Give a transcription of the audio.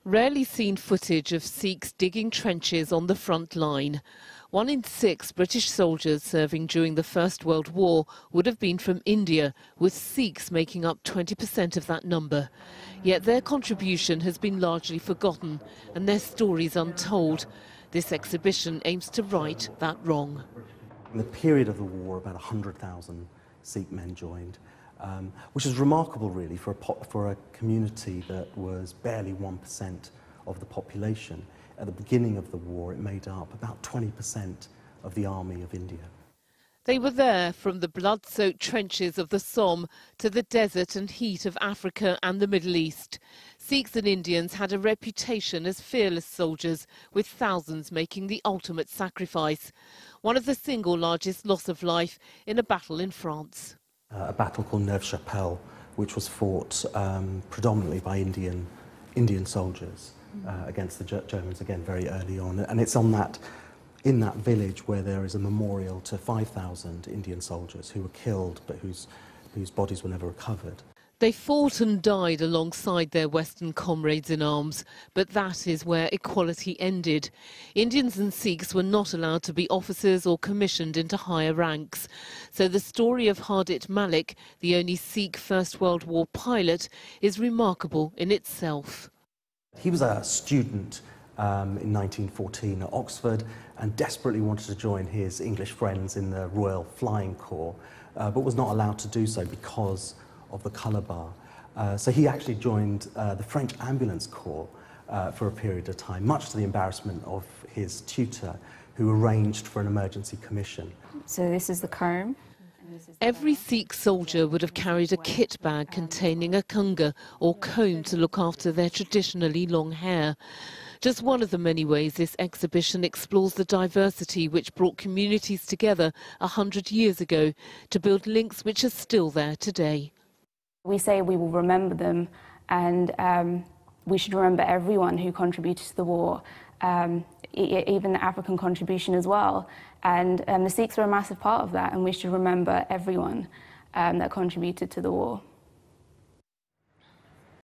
Rarely seen footage of Sikhs digging trenches on the front line. 1 in 6 British soldiers serving during the First World War would have been from India, with Sikhs making up 20% of that number. Yet their contribution has been largely forgotten and their stories untold. This exhibition aims to right that wrong. In the period of the war, about 100,000 Sikh men joined, which is remarkable really for a community that was barely 1% of the population. At the beginning of the war, it made up about 20% of the army of India. They were there from the blood-soaked trenches of the Somme to the desert and heat of Africa and the Middle East. Sikhs and Indians had a reputation as fearless soldiers, with thousands making the ultimate sacrifice. One of the single largest loss of life in a battle in France. A battle called Neuve-Chapelle, which was fought predominantly by Indian soldiers against the Germans, again very early on. And it's in that village where there is a memorial to 5,000 Indian soldiers who were killed but whose bodies were never recovered. They fought and died alongside their Western comrades in arms, but that is where equality ended. Indians and Sikhs were not allowed to be officers or commissioned into higher ranks. So the story of Hardit Malik, the only Sikh First World War pilot, is remarkable in itself. He was a student in 1914 at Oxford and desperately wanted to join his English friends in the Royal Flying Corps, but was not allowed to do so because of the colour bar. So he actually joined the French Ambulance Corps for a period of time, much to the embarrassment of his tutor, who arranged for an emergency commission. So this is the comb. Every Sikh soldier would have carried a kit bag containing a kunga or comb to look after their traditionally long hair. Just one of the many ways this exhibition explores the diversity which brought communities together 100 years ago to build links which are still there today. We say we will remember them, and we should remember everyone who contributed to the war, even the African contribution as well. And the Sikhs were a massive part of that, and we should remember everyone that contributed to the war.